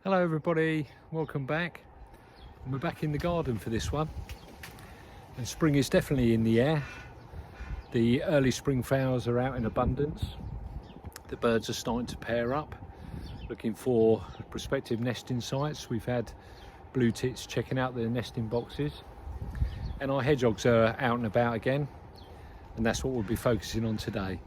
Hello everybody, welcome back. We're back in the garden for this one, and spring is definitely in the air. The early spring flowers are out in abundance. The birds are starting to pair up, looking for prospective nesting sites. We've had blue tits checking out their nesting boxes, and our hedgehogs are out and about again, and that's what we'll be focusing on today.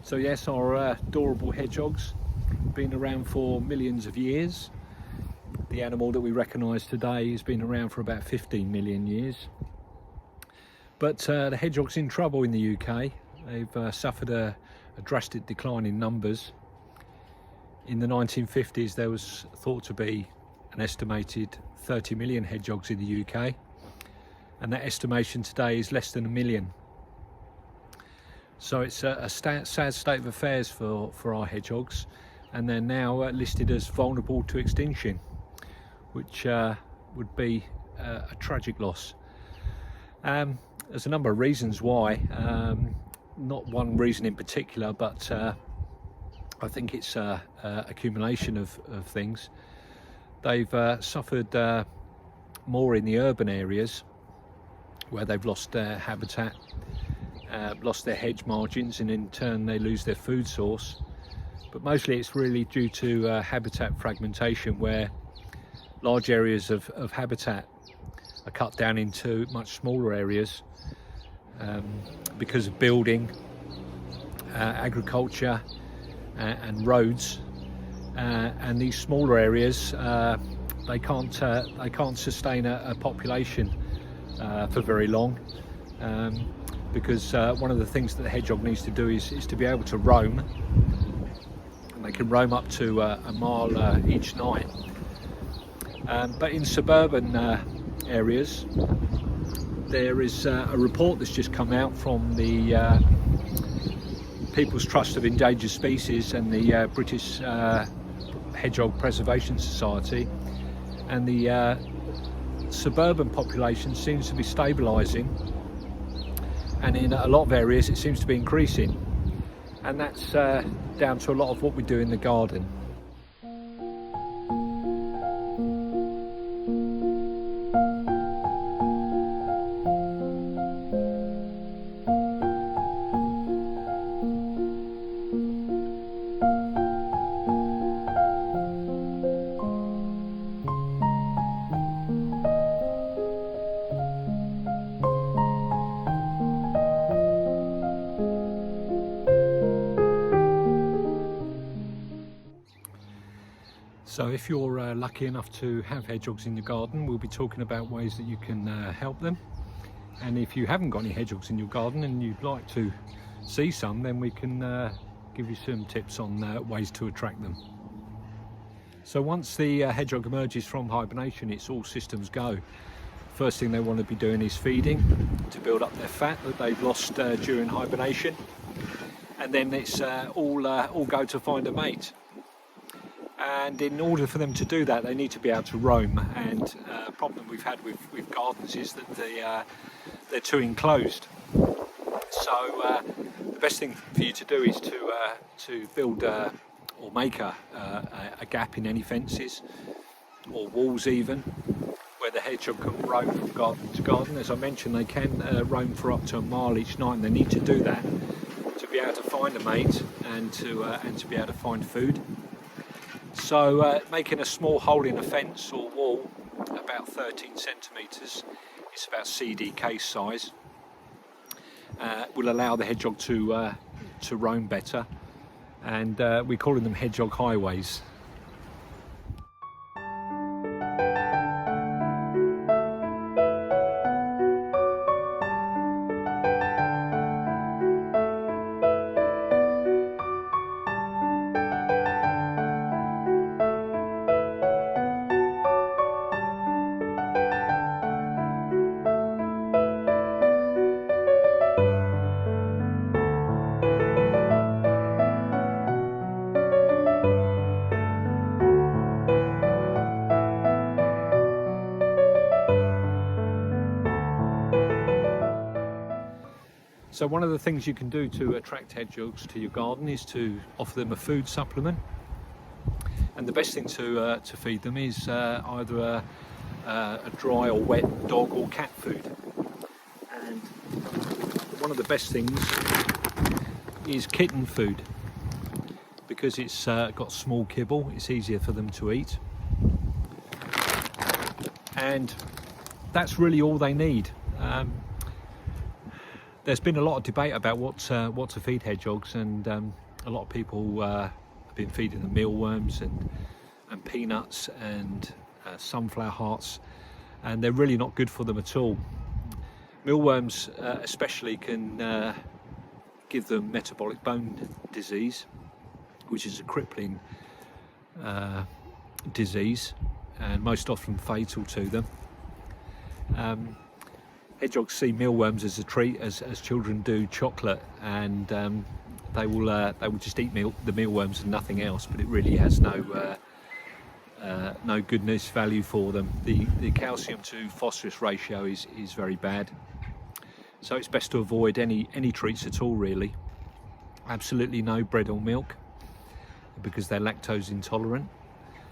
So yes, our adorable hedgehogs, been around for millions of years. The animal that we recognise today has been around for about 15 million years. But the hedgehog's in trouble in the UK. They've suffered a drastic decline in numbers. In the 1950s there was thought to be an estimated 30 million hedgehogs in the UK, and that estimation today is less than 1 million. So it's a sad state of affairs for our hedgehogs, and they're now listed as vulnerable to extinction, which would be a tragic loss. There's a number of reasons why, not one reason in particular, but I think it's a accumulation of things. They've suffered more in the urban areas where they've lost their habitat, lost their hedge margins, and in turn they lose their food source. But mostly it's really due to habitat fragmentation, where large areas of habitat are cut down into much smaller areas because of building, agriculture and roads, and these smaller areas they can't sustain a population for very long. Because one of the things that the hedgehog needs to do is to be able to roam, and they can roam up to a mile each night. But in suburban areas, there is a report that's just come out from the People's Trust of Endangered Species and the British Hedgehog Preservation Society, and the suburban population seems to be stabilising, and in a lot of areas it seems to be increasing, and that's down to a lot of what we do in the garden. So if you're lucky enough to have hedgehogs in your garden, we'll be talking about ways that you can help them. And if you haven't got any hedgehogs in your garden and you'd like to see some, then we can give you some tips on ways to attract them. So once the hedgehog emerges from hibernation, it's all systems go. First thing they want to be doing is feeding to build up their fat that they've lost during hibernation, and then it's all go to find a mate. And in order for them to do that, they need to be able to roam. And a problem we've had with gardens is that they're too enclosed. So the best thing for you to do is to build or make a gap in any fences or walls, even, where the hedgehog can roam from garden to garden. As I mentioned, they can roam for up to a mile each night, and they need to do that to be able to find a mate and to be able to find food. So making a small hole in a fence or wall about 13 centimetres, it's about CD case size, will allow the hedgehog to roam better, and we're calling them hedgehog highways. So one of the things you can do to attract hedgehogs to your garden is to offer them a food supplement. And the best thing to feed them is either a dry or wet dog or cat food. And one of the best things is kitten food, because it's got small kibble, it's easier for them to eat. And that's really all they need. There's been a lot of debate about what to feed hedgehogs, and a lot of people have been feeding them mealworms and peanuts and sunflower hearts, and they're really not good for them at all. Mealworms especially can give them metabolic bone disease, which is a crippling disease and most often fatal to them. Hedgehogs see mealworms as a treat, as children do chocolate, and they will just eat the mealworms and nothing else. But it really has no goodness value for them. The calcium to phosphorus ratio is very bad, so it's best to avoid any treats at all, really. Absolutely no bread or milk, because they're lactose intolerant.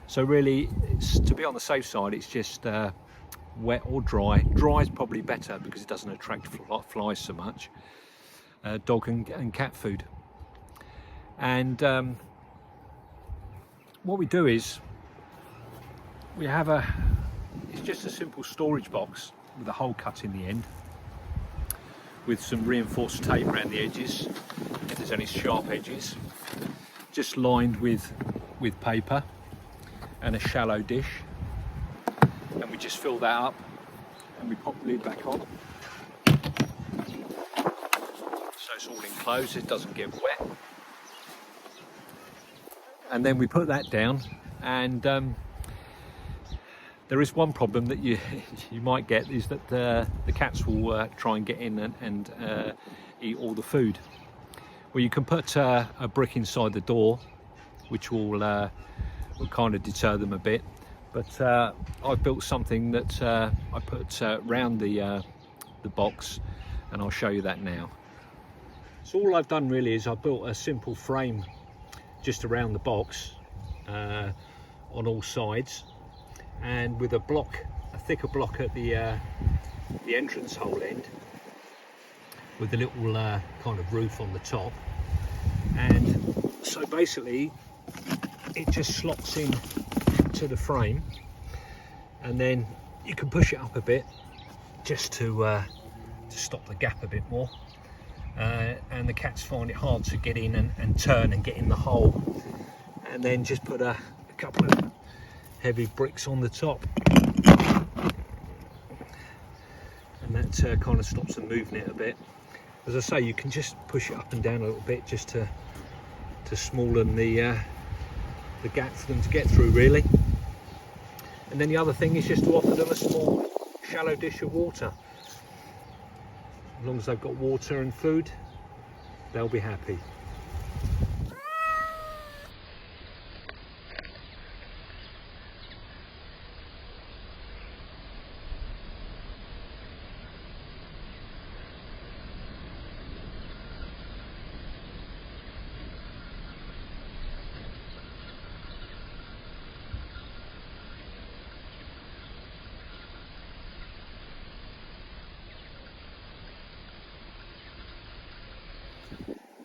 So really, to be on the safe side, it's just wet or dry. Dry is probably better because it doesn't attract flies so much. Dog and cat food. And what we do is we have it's just a simple storage box with a hole cut in the end, with some reinforced tape around the edges if there's any sharp edges, just lined with paper and a shallow dish. And we just fill that up and we pop the lid back on, so it's all enclosed, it doesn't get wet. And then we put that down, and there is one problem that you might get, is that the cats will try and get in and eat all the food. Well, you can put a brick inside the door, which will kind of deter them a bit. But I've built something that I put round the box, and I'll show you that now. So all I've done really is I've built a simple frame just around the box on all sides, and with a thicker block at the entrance hole end, with a little kind of roof on the top. And so basically it just slots in to the frame, and then you can push it up a bit just to stop the gap a bit more, and the cats find it hard to get in and turn and get in the hole. And then just put a couple of heavy bricks on the top, and that kind of stops them moving it a bit. As I say, you can just push it up and down a little bit just to smallen the gap for them to get through, really. And then the other thing is just to offer them a small shallow dish of water. As long as they've got water and food, they'll be happy.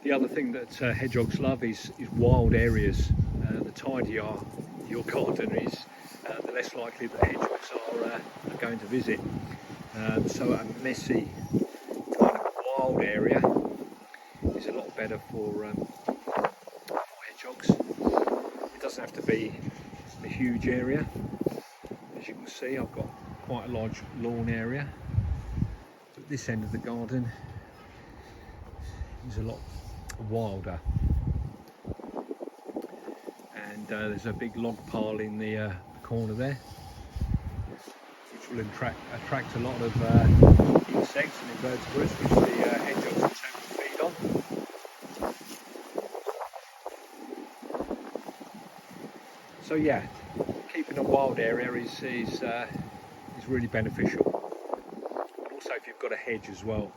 The other thing that hedgehogs love is wild areas. The tidier your garden is, the less likely that hedgehogs are going to visit. So a messy, kind of wild area is a lot better for hedgehogs. It doesn't have to be a huge area. As you can see, I've got quite a large lawn area. But this end of the garden is a lot wilder, and there's a big log pile in the corner there, which will attract a lot of insects and invertebrates, which the hedgehogs will tend to feed on. So yeah, keeping a wild area is really beneficial, and also if you've got a hedge as well.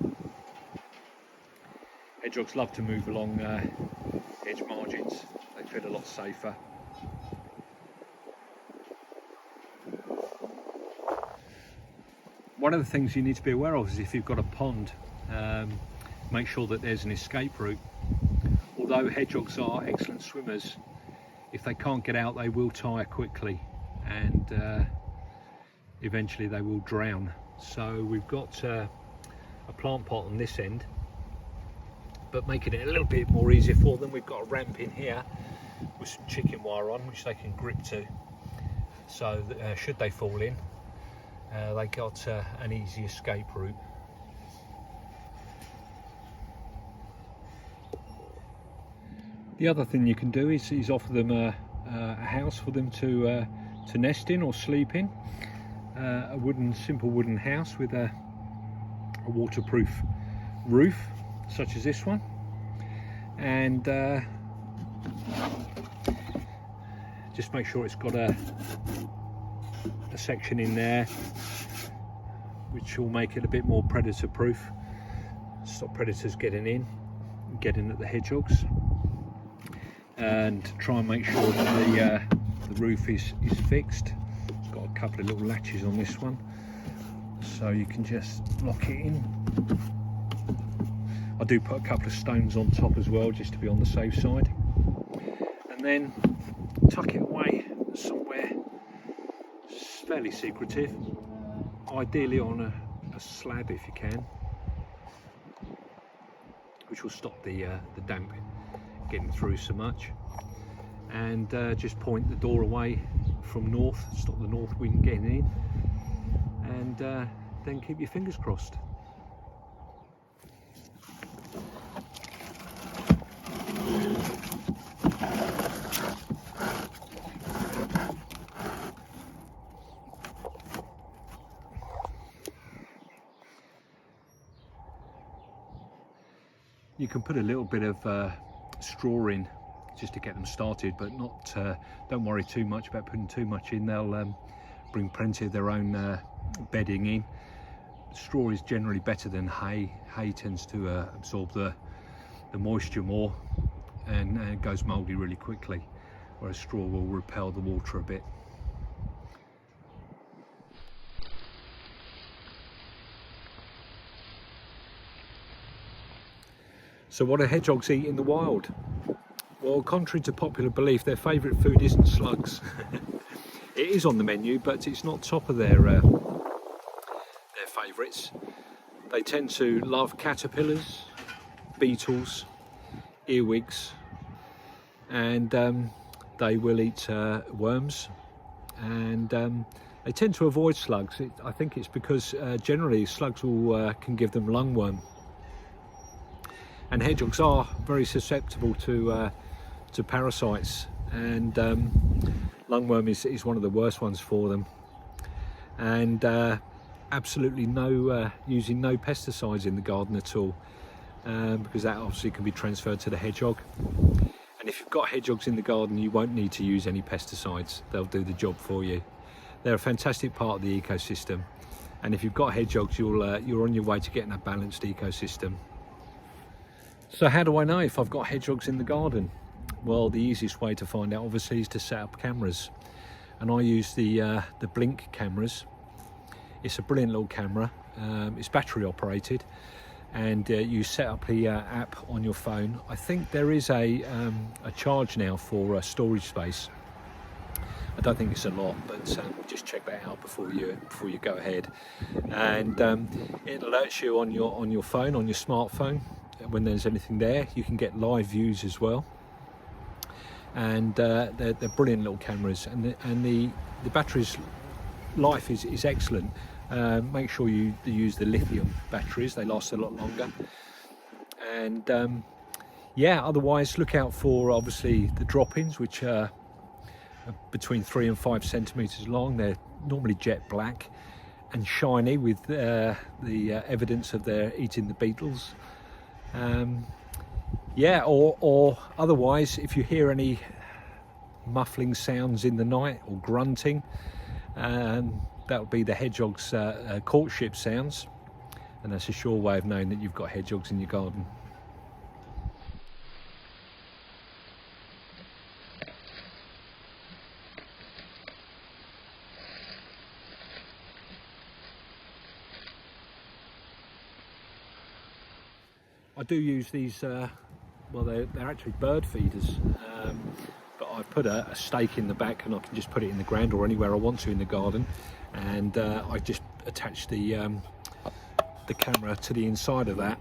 Hedgehogs love to move along hedge margins, they feel a lot safer. One of the things you need to be aware of is if you've got a pond, make sure that there's an escape route. Although hedgehogs are excellent swimmers, if they can't get out they will tire quickly and eventually they will drown. So we've got a plant pot on this end, but making it a little bit more easier for them, we've got a ramp in here with some chicken wire on which they can grip to, so that, should they fall in, they got an easy escape route. The other thing you can do is offer them a house for them to nest in or sleep in. A simple wooden house with a waterproof roof, such as this one, and just make sure it's got a section in there which will make it a bit more predator proof, stop predators getting at the hedgehogs, and try and make sure that the roof is fixed. It's got a couple of little latches on this one, so you can just lock it in. I do put a couple of stones on top as well, just to be on the safe side, and then tuck it away somewhere fairly secretive, ideally on a slab if you can, which will stop the damp getting through so much, and just point the door away from north, stop the north wind getting in, and then keep your fingers crossed. You can put a little bit of straw in just to get them started, but not don't worry too much about putting too much in. They'll bring plenty of their own bedding in. Straw is generally better than hay. Hay tends to absorb the moisture more, and it goes mouldy really quickly, whereas straw will repel the water a bit. So what do hedgehogs eat in the wild? Well, contrary to popular belief, their favourite food isn't slugs. It is on the menu, but it's not top of their favourites. They tend to love caterpillars, beetles, earwigs, and they will eat worms, and they tend to avoid slugs. I think it's because generally slugs can give them lungworm. And hedgehogs are very susceptible to parasites, and lungworm is one of the worst ones for them. And absolutely using no pesticides in the garden at all, because that obviously can be transferred to the hedgehog. And if you've got hedgehogs in the garden, you won't need to use any pesticides. They'll do the job for you. They're a fantastic part of the ecosystem, and if you've got hedgehogs, you're on your way to getting a balanced ecosystem. So how do I know if I've got hedgehogs in the garden? Well, the easiest way to find out obviously is to set up cameras, and I use the Blink cameras. It's a brilliant little camera. It's battery operated, and you set up the app on your phone. I think there is a charge now for storage space. I don't think it's a lot, but just check that out before you go ahead. And it alerts you on your phone, on your smartphone, when there's anything there. You can get live views as well, and they're brilliant little cameras, and the battery's life is excellent. Make sure you use the lithium batteries, they last a lot longer. And yeah, otherwise look out for obviously the drop-ins, which are between 3 and 5 centimeters long. They're normally jet black and shiny with the evidence of their eating the beetles. Yeah, or otherwise, if you hear any muffling sounds in the night or grunting, that would be the hedgehog's courtship sounds, and that's a sure way of knowing that you've got hedgehogs in your garden. I do use these, well they're actually bird feeders, but I put a stake in the back and I can just put it in the ground or anywhere I want to in the garden, and I just attach the camera to the inside of that.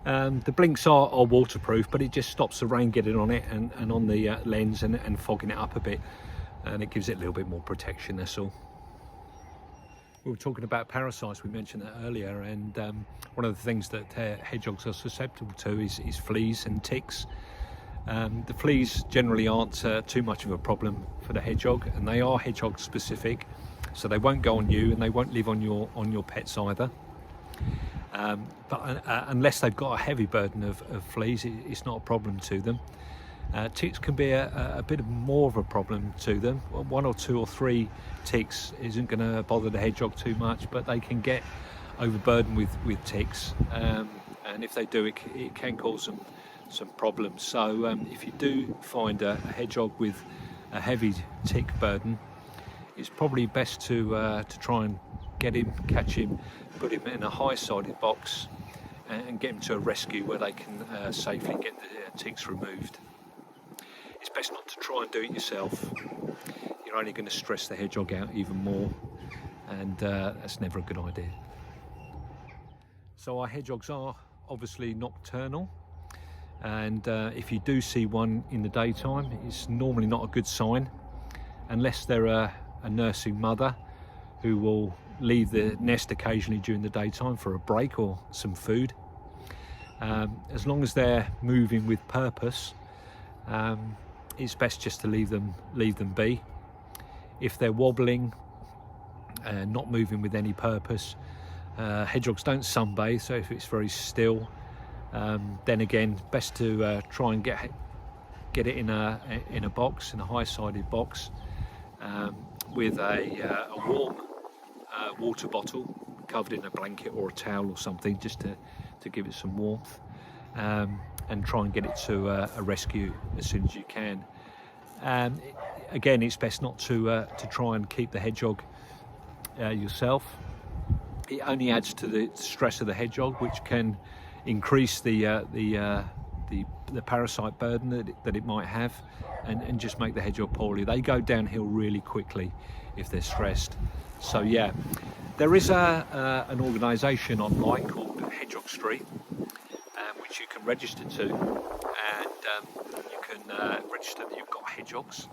The blinks are waterproof, but it just stops the rain getting on it and on the lens and fogging it up a bit, and it gives it a little bit more protection, that's all. We were talking about parasites, we mentioned that earlier, and one of the things that hedgehogs are susceptible to is fleas and ticks. The fleas generally aren't too much of a problem for the hedgehog, and they are hedgehog specific, so they won't go on you and they won't live on your pets either. But unless they've got a heavy burden of fleas, it's not a problem to them. Ticks can be a bit more of a problem to them. 1 or 2 or 3 ticks isn't going to bother the hedgehog too much, but they can get overburdened with ticks, and if they do, it can cause them some problems. So if you do find a hedgehog with a heavy tick burden, it's probably best to try and catch him, put him in a high-sided box and get him to a rescue where they can safely get the ticks removed. It's best not to try and do it yourself. You're only going to stress the hedgehog out even more, and that's never a good idea. So our hedgehogs are obviously nocturnal, and if you do see one in the daytime, it's normally not a good sign, unless they're a nursing mother who will leave the nest occasionally during the daytime for a break or some food. As long as they're moving with purpose, it's best just to leave them be. If they're wobbling, not moving with any purpose, hedgehogs don't sunbathe, so if it's very still, then again, best to try and get it in a box, in a high-sided box, with a warm water bottle covered in a blanket or a towel or something, just to give it some warmth, and try and get it to a rescue as soon as you can. Again, it's best not to try and keep the hedgehog yourself. It only adds to the stress of the hedgehog, which can increase the parasite burden that it might have, and just make the hedgehog poorly. They go downhill really quickly if they're stressed. So yeah, there is an organisation online called Hedgehog Street, which you can register to, and you can register that you've got hedgehogs,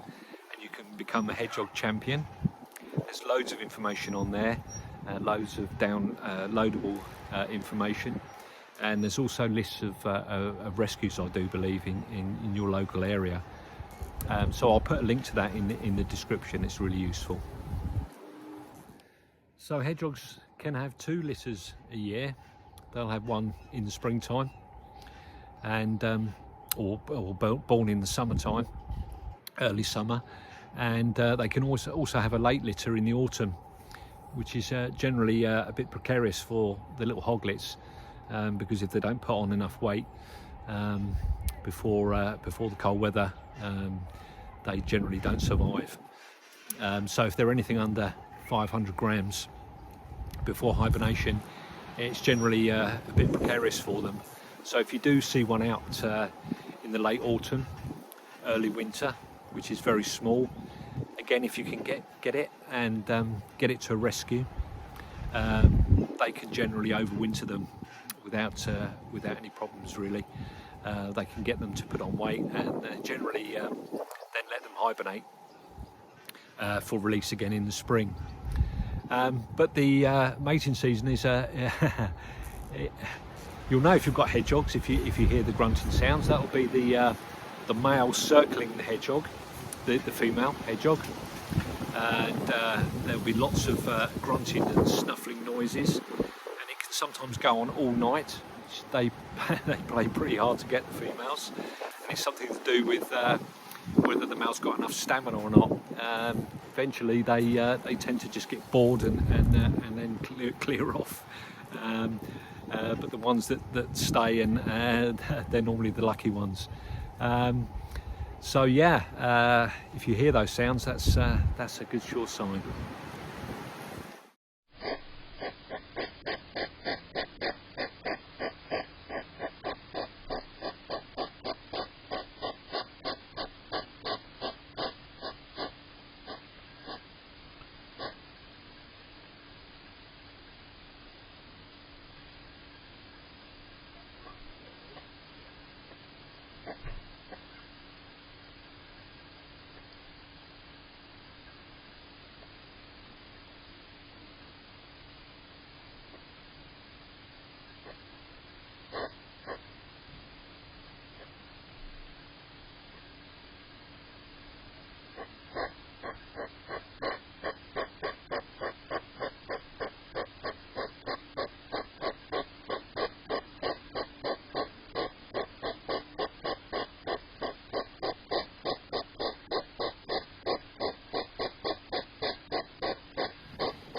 and you can become a hedgehog champion. There's loads of information on there, loads of downloadable information, and there's also lists of rescues, I do believe, in your local area. So I'll put a link to that in the description. It's really useful. So hedgehogs can have 2 litters a year. They'll have one in the springtime, and or born in the summertime, early summer, and they can also have a late litter in the autumn, which is generally a bit precarious for the little hoglets, because if they don't put on enough weight before the cold weather, they generally don't survive. So if they're anything under 500 grams before hibernation, it's generally a bit precarious for them. So if you do see one out in the late autumn, early winter, which is very small, again, if you can get it and get it to a rescue, they can generally overwinter them without any problems really. They can get them to put on weight, and generally then let them hibernate for release again in the spring. But the mating season is you'll know if you've got hedgehogs if you hear the grunting sounds. That'll be the male circling the hedgehog, the female hedgehog, and there'll be lots of grunting and snuffling noises, and it can sometimes go on all night. They play pretty hard to get, the females, and it's something to do with whether the male's got enough stamina or not. Eventually they tend to just get bored and then clear off. But the ones that stay, and they're normally the lucky ones. So yeah, if you hear those sounds, that's a good sure sign.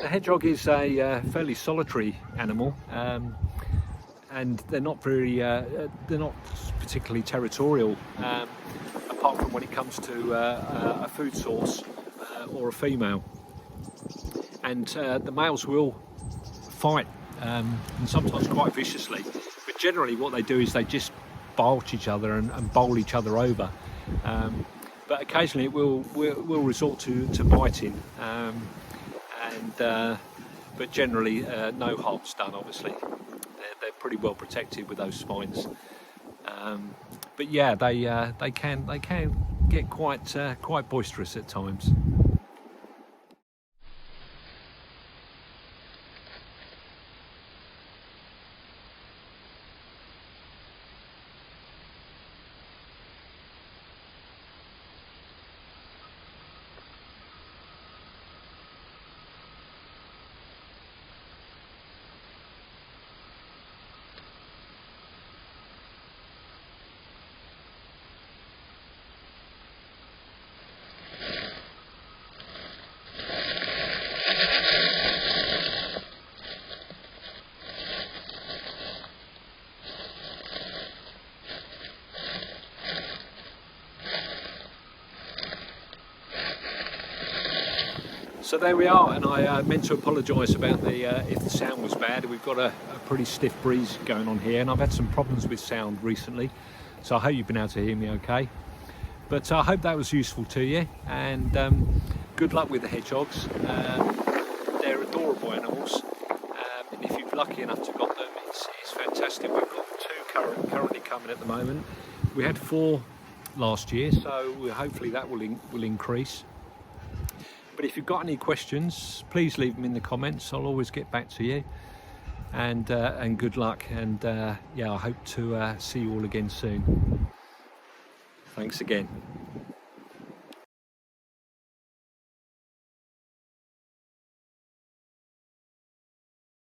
a hedgehog is a fairly solitary animal, and they're not particularly territorial, apart from when it comes to a food source or a female. And the males will fight, and sometimes quite viciously, but generally what they do is they just bolt each other and bowl each other over. But occasionally it will resort to biting, but generally no harm's done. Obviously, they're pretty well protected with those spines. But yeah, they can get quite boisterous at times. So there we are, and I meant to apologise about if the sound was bad. We've got a pretty stiff breeze going on here, and I've had some problems with sound recently, so I hope you've been able to hear me okay. But I hope that was useful to you, and good luck with the hedgehogs. They're adorable animals, and if you're lucky enough to got them, it's fantastic. We've got 2 currently coming at the moment. We had 4 last year, so hopefully that will increase. But if you've got any questions, please leave them in the comments. I'll always get back to you. And good luck. And yeah, I hope to see you all again soon. Thanks again.